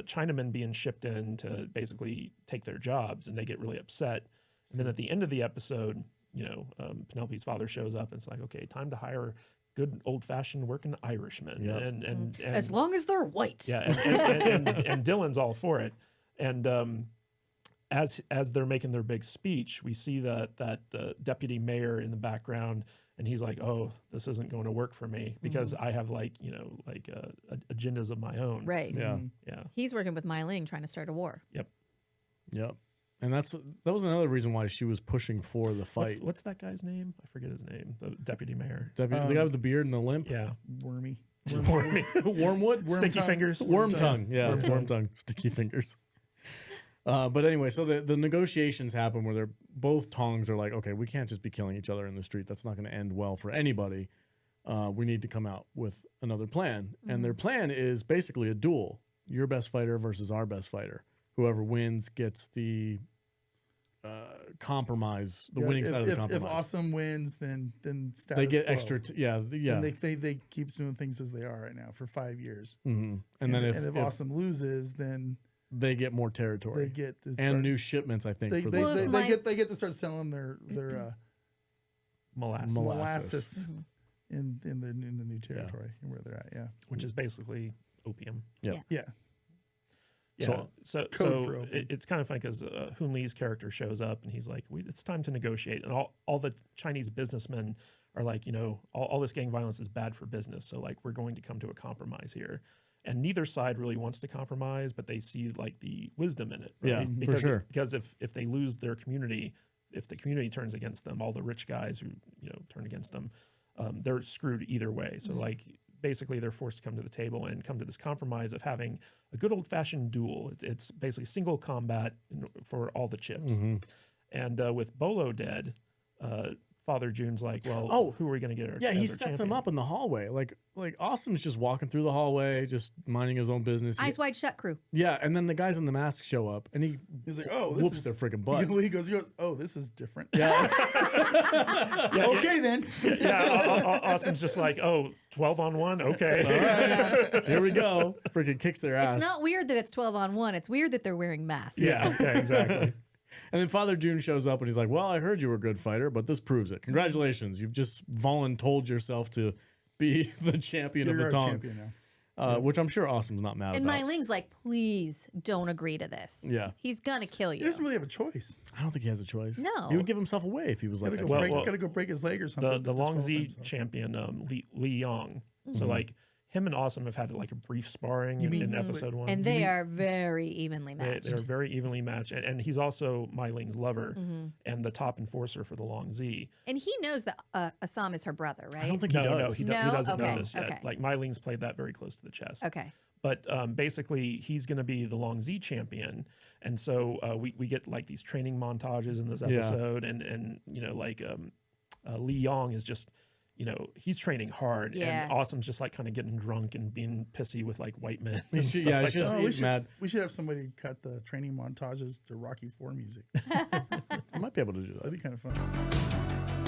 Chinamen being shipped in to basically take their jobs, and they get really upset. And then at the end of the episode, Penelope's father shows up, and it's like, okay, time to hire good old-fashioned working Irishmen. Yep. And As long as they're white. yeah, and Dylan's all for it. And as they're making their big speech, we see that deputy mayor in the background. And he's like, "Oh, this isn't going to work for me because I have agendas of my own." Right. Yeah. Yeah. He's working with Mai Ling trying to start a war. Yep. And that was another reason why she was pushing for the fight. What's that guy's name? I forget his name. The deputy mayor. The guy with the beard and the limp? Yeah. Wormy. Wormwood? Sticky tongue. fingers. Worm tongue. Yeah, it's worm tongue. Sticky fingers. But anyway, so the negotiations happen where both Tongs are like, okay, we can't just be killing each other in the street. That's not going to end well for anybody. We need to come out with another plan. And their plan is basically a duel. Your best fighter versus our best fighter. Whoever wins gets the compromise, the winning side of the compromise. If Awesome wins, then status they get quo. extra. And They keep doing things as they are right now for 5 years. and then if Awesome loses, then they get more territory they get to and start, new shipments, I think. they, for they, this. they, they get to start selling their Molasses. molasses in the new territory and where they're at. Yeah, Which is basically opium. yeah. Yeah. So Code for opium. it's kind of funny because Hoon Lee's character shows up and he's like, it's time to negotiate. And all the Chinese businessmen are like, all this gang violence is bad for business. So like, we're going to come to a compromise here. And neither side really wants to compromise, but they see like the wisdom in it. Right? Yeah, because for sure. Because if they lose their community, if the community turns against them, all the rich guys who turn against them, they're screwed either way. So like basically they're forced to come to the table and come to this compromise of having a good old fashioned duel. It's basically single combat for all the chips. And with Bolo dead, Father June's like, well, who are we going to get? He sets him up in the hallway. Like Awesome's just walking through the hallway, just minding his own business. Eyes wide shut crew. Yeah, and then the guys in the mask show up, and He's like, oh, this whoops is their freaking butts. He goes, oh, this is different. Yeah, Okay, then. Awesome's just like, 12 on 1? Okay. all right, here we go. Freaking kicks their ass. It's not weird that it's 12 on 1. It's weird that they're wearing masks. Yeah, exactly. And then Father June shows up and he's like, well, I heard you were a good fighter, but this proves it. Congratulations. You've just voluntold yourself to be the champion You're of the our Tong. champion now. Which I'm sure Awesome's not mad And about. Mai Ling's like, please don't agree to this. Yeah. He's gonna kill He you. doesn't really have a choice. I don't think he has a choice. No. He would give himself away if he was like, Gotta I go, can't- break, gotta go break his leg or something. The to Long disqualify Z himself. champion, Li Yong. So like him and Awesome have had like a brief sparring You in, mean- episode 1. And they are very evenly matched. They're very evenly matched, and he's also Mai Ling's lover and the top enforcer for the Long Z. And he knows that Assam is her brother, right? I don't think he No, does. he No? doesn't Okay, know this yet. okay. Like Mai Ling's played that very close to the chest. Okay. But basically, he's going to be the Long Z champion, and so we get like these training montages in this Yeah. episode, and you know like Li Yong is just. You know, he's training hard, Yeah. and Awesome's just like kind of getting drunk and being pissy with like white men. He and should- stuff yeah, like it's just that. Oh, he's mad. We should have somebody cut the training montages to Rocky IV music. I might be able to do that. That'd be kind of fun.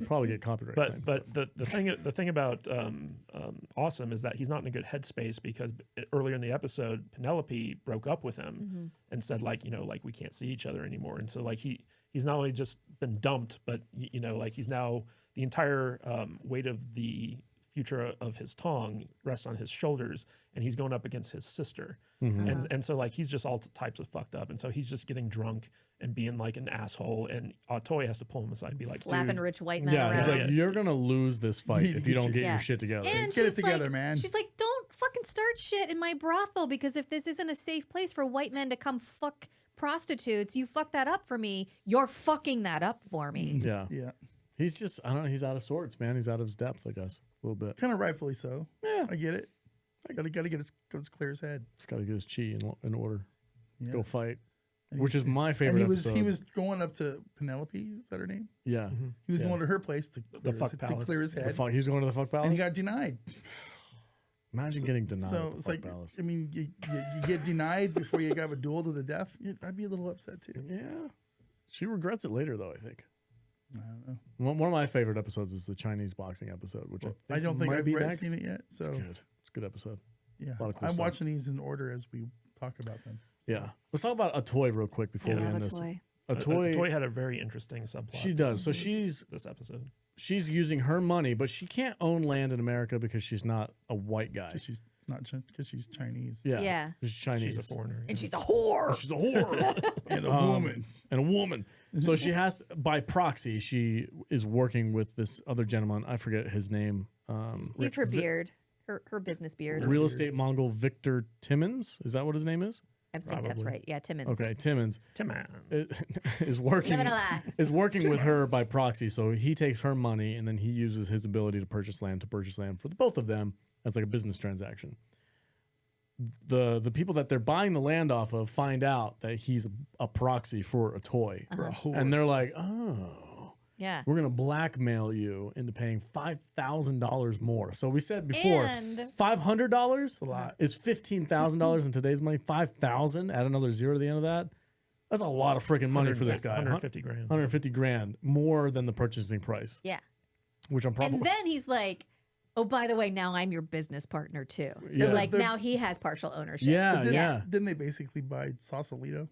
Probably get copyright. claim. But the thing about Awesome is that he's not in a good headspace because earlier in the episode Penelope broke up with him and said like we can't see each other anymore, and so like he's not only just been dumped, but like he's now the entire weight of the future of his Tong rests on his shoulders, and he's going up against his sister, and so like he's just all types of fucked up, and so he's just getting drunk and being like an asshole, and Toy has to pull him aside and be like, Slapping dude, rich white men yeah, he's around. like, you're gonna lose this fight need to if you get don't your- get Yeah. your shit together. And Get it she's together, like, man. She's like, don't fucking start shit in my brothel, because if this isn't a safe place for white men to come fuck prostitutes, you fuck that up for me. You're fucking that up for me. Yeah, Yeah, he's just I don't know. He's out of sorts, man. He's out of his depth, I guess, a little bit. kind of rightfully so. Yeah. I get it. Gotta get as clear as head. He's got to get his chi in order. Yeah. Go fight, And which he- is my And favorite he was episode. he was going up to Penelope. Is that her name? Yeah, He was Yeah. going to her place to fuck palace. clear his the head, fuck. He was going to the fuck palace. and he got denied. Imagine getting denied. So at the it's fuck like, palace. I mean, you get denied before you have a duel to the death. I'd be a little upset too. Yeah, she regrets it later, though. I think I don't know. one of my favorite episodes is the Chinese boxing episode, which I don't think might I've be read, next. seen it yet. So It's good. It's a good episode. yeah, lot of cool I'm stuff. watching these in order as we talk about them. Yeah, let's talk about a toy real quick before Yeah. we Love end a this. toy. A toy. Toy had a very interesting subplot. She does. So she's this episode. using her money, but she can't own land in America because she's not a white guy. Because she's not because she's Chinese Yeah, Yeah. she's Chinese. She's a foreigner. And she's a whore. She's a whore and a woman. and a woman. So she has, by proxy, she is working with this other gentleman. I forget his name. He's her beard, her business beard. Real estate Mongol Victor Timmons. Is that what his name is? I think that's Probably. right. Yeah, Timmons. Okay, Timmons Timon. is working Living a lie. is working with her by proxy. So he takes her money and then he uses his ability to purchase land for the both of them as like a business transaction. The people that they're buying the land off of find out that he's a proxy for a toy, For a whore. and they're like, "Oh, Yeah. we're gonna blackmail you into paying $5,000 more." So we said before, And $500 a lot. is $15,000 in today's money. 5,000, add another zero to the end of that. That's a lot of freaking money for this guy. 150 grand. 150 grand more than the purchasing price, yeah. which I'm probably. And then he's like, oh, by the way, now I'm your business partner too. So Yeah. like They're- now he has partial ownership. Yeah, Didn't- yeah. Didn't they basically buy Sausalito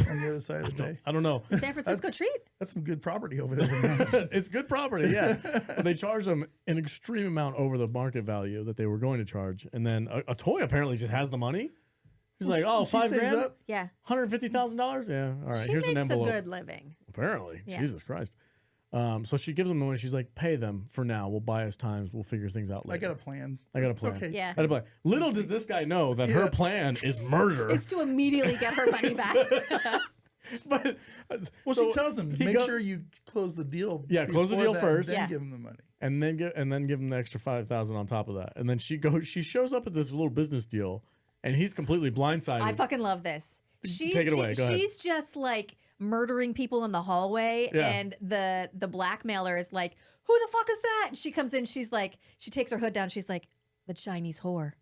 on the other side of the day? I don't know. San Francisco treat. That's some good property over there. Man. It's good property, yeah. But they charged them an extreme amount over the market value that they were going to charge. And then a toy apparently just has the money. He's like, oh, She $5 saves grand? up. Yeah. $150,000? Yeah. All right, She here's an makes a envelope. good living. Apparently. Yeah. Jesus Christ. So she gives them the money. She's like, pay them for now. We'll buy us times. We'll figure things out I later. got a plan. I got a It's plan. okay. Yeah. I got a plan. Little does this guy know that her Yeah. plan is murder. It's to immediately get her money back. But Well, so she tells him, he make go- sure you close the deal. Yeah, close the before deal that, first. Then Yeah. give him the money. and then give him the extra 5,000 on top of that. And then she shows up at this little business deal, and he's completely blindsided. I fucking love this. Take it away. Go ahead. She's just like murdering people in the hallway, Yeah. and the blackmailer is like, "Who the fuck is that?" And she comes in. She's like, she takes her hood down. She's like, "The Chinese whore."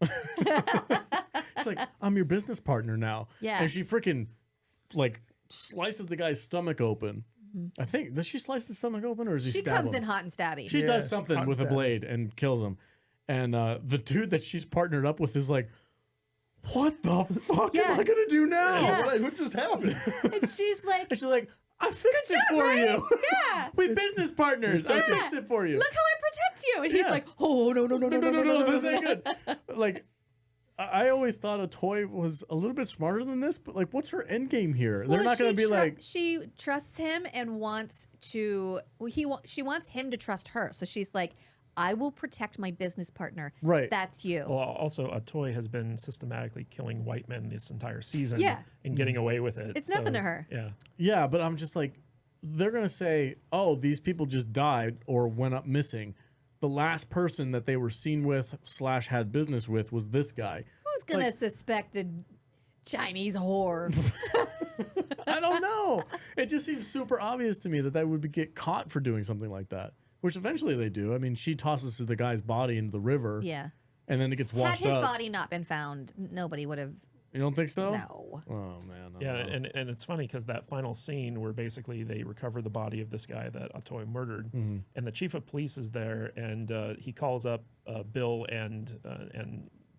She's like, I'm your business partner now. Yeah. And she freaking like slices the guy's stomach open. I think, does she slice his stomach open or does he She stab comes him? in hot and stabby. She Yeah, does something hot with a stab. blade and kills him. And the dude that she's partnered up with is like, what the fuck am Yeah. I gonna do now? Yeah. What just happened? and she's like, And she's like, I fixed it for you. Yeah. We business partners. I fixed it for you. Look how I protect you. And he's Yeah. like, oh, no, This ain't good. Like, I always thought a toy was a little bit smarter than this, but like, what's her end game here? They're not going to be like. She trusts him and wants to. She wants him to trust her. So she's like, I will protect my business partner. Right. That's you. Well, also, a toy has been systematically killing white men this entire season Yeah. and getting away with it. It's nothing to her. Yeah. Yeah, but I'm just like, they're going to say, oh, these people just died or went up missing. The last person that they were seen with / had business with was this guy. Who's going to suspect a Chinese whore? I don't know. It just seems super obvious to me that they would get caught for doing something like that, which eventually they do. I mean, she tosses the guy's body into the river. Yeah. And then it gets washed Had his up. body not been found, nobody would have. You don't think so? No. Oh, man. I Yeah, don't know. and it's funny because that final scene where basically they recover the body of this guy that Atoy murdered, and the chief of police is there, and he calls up Bill and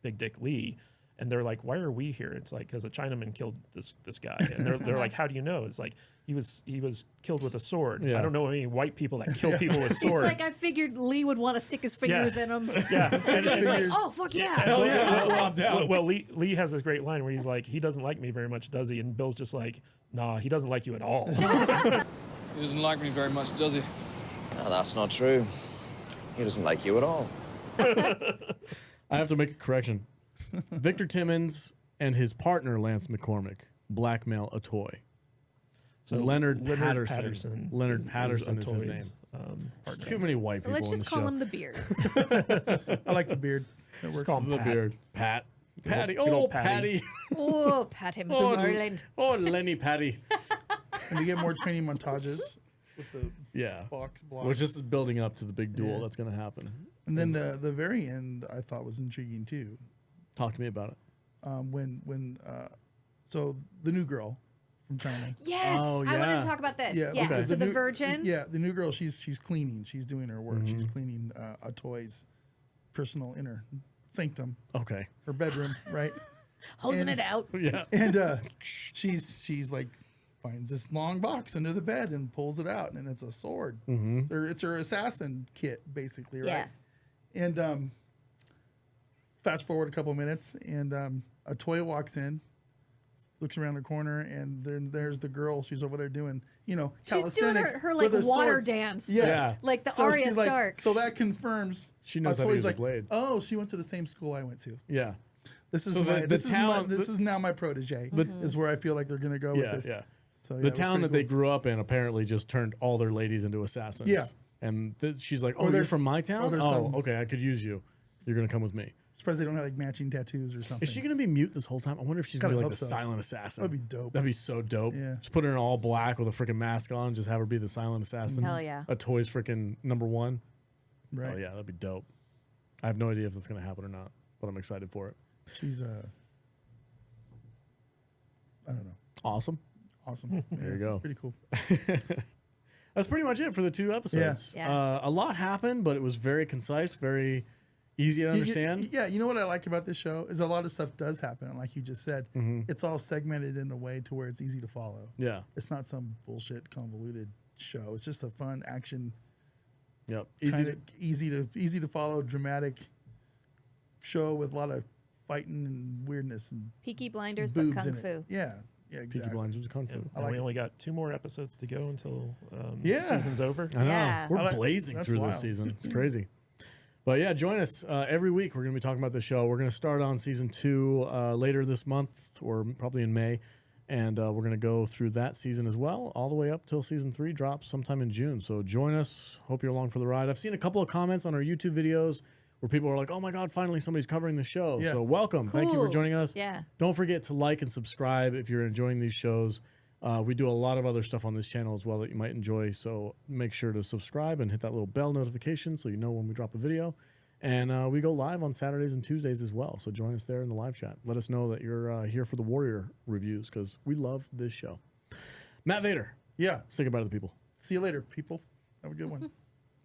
Big Dick Lee, and they're like, "Why are we here?" It's like because a Chinaman killed this guy, and they're like, "How do you know?" It's like he was killed with a sword. Yeah. I don't know any white people that kill people with He's swords. like, I figured Lee would want to stick his fingers in him. Yeah, and He's like, oh, fuck yeah. Hell yeah. I'm down. Well, Lee has this great line where he's like, he doesn't like me very much, does he? And Bill's just like, nah, he doesn't like you at all. He doesn't like me very much, does he? No, that's not true. He doesn't like you at all. I have to make a correction. Victor Timmons and his partner, Lance McCormick, blackmail a toy. So Leonard Patterson. Leonard is Patterson is his Atoy's, name. partner. Too many white people Let's on the just call show. him the beard. I like the beard. That Just works. call him The Pat. beard. Pat. Patty. Good old Oh, Patty. Oh, pat him, Oh, Ireland. oh, Lenny Patty. And we get more training montages with the Yeah. box blocks. Which is building up to the big duel Yeah. that's going to happen. And then the very end I thought was intriguing too. Talk to me about it. So the new girl from China. Yes, Oh, I wanted yeah. to talk about this. Yeah, Yeah, okay. so the new- virgin. Yeah, the new girl. She's cleaning. She's doing her work. Mm-hmm. She's cleaning a toy's personal inner sanctum, Okay. her bedroom, right? Hosing And- it out. Yeah. And she's like finds this long box under the bed and pulls it out, and it's a sword. Mm-hmm. It's her assassin kit, basically, right? Yeah. And fast forward a couple minutes, and a toy walks in, looks around the corner, and then there's the girl. She's over there doing, She's doing calisthenics her with like water swords. dance. Yeah. Like the So Arya she's like- Stark. so that confirms She knows how to Toy's use a like, blade. oh, she went to the same school I went to. Yeah. This is So my, the this town- is this is now my protege. Is where I feel like they're gonna go Yeah. with this. Yeah. So yeah, The it was town pretty that they cool. grew up in apparently just turned all their ladies into assassins. Yeah. And she's like, Or oh, you're there's- from my or town? there's Oh, some- okay. I could use you. You're going to come with me. Surprised they don't have like matching tattoos or something. Is she going to be mute this whole time? I wonder if she's going Gotta to be like the hope so. silent assassin. That'd be dope. That'd be so dope. Yeah. Just put her in all black with a freaking mask on. Just have her be the silent assassin. Hell yeah. A toy's freaking #1. Right. Oh, yeah. That'd be dope. I have no idea if that's going to happen or not, but I'm excited for it. She's I don't know. Awesome. Awesome. There you go. Pretty cool. That's pretty much it for the 2 episodes. Yeah. A lot happened, but it was very concise, very easy to understand. Yeah, you know what I like about this show is a lot of stuff does happen, and like you just said, it's all segmented in a way to where it's easy to follow. Yeah. It's not some bullshit convoluted show. It's just a fun action, Yep. easy to follow, dramatic show with a lot of fighting and weirdness and Peaky Blinders, boobs but kung in fu. it. Yeah, Peaky exactly. Blinders was Kung Fu. And I like we it. only got 2 more episodes to go until Yeah. season's over. I know. Yeah. We're I like- blazing that's through this wild. season. It's crazy. But yeah, join us every week. We're going to be talking about the show. We're going to start on season 2 later this month, or probably in May. And we're going to go through that season as well, all the way up till season 3 drops sometime in June. So join us. Hope you're along for the ride. I've seen a couple of comments on our YouTube videos where people are like, oh my God, finally somebody's covering the show. Yeah. So welcome. Thank you for Cool. joining us. Yeah. Don't forget to like and subscribe if you're enjoying these shows. We do a lot of other stuff on this channel as well that you might enjoy. So make sure to subscribe and hit that little bell notification so you know when we drop a video. And we go live on Saturdays and Tuesdays as well. So join us there in the live chat. Let us know that you're here for the Warrior reviews because we love this show. Matt Vader, Yeah. say goodbye to the people. See you later, people. Have a good one.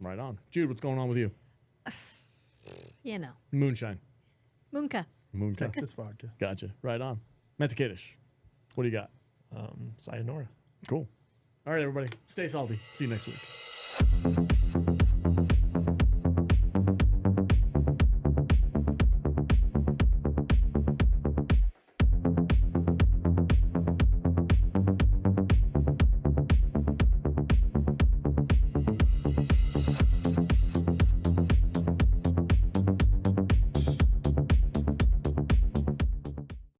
Right on. Jude, what's going on with you? You know, Moonshine. Munka. Moonka. Texas vodka. Gotcha. Right on. Matt Takadish, what do you got? Sayonara. Cool. All right, everybody. Stay salty. See you next week.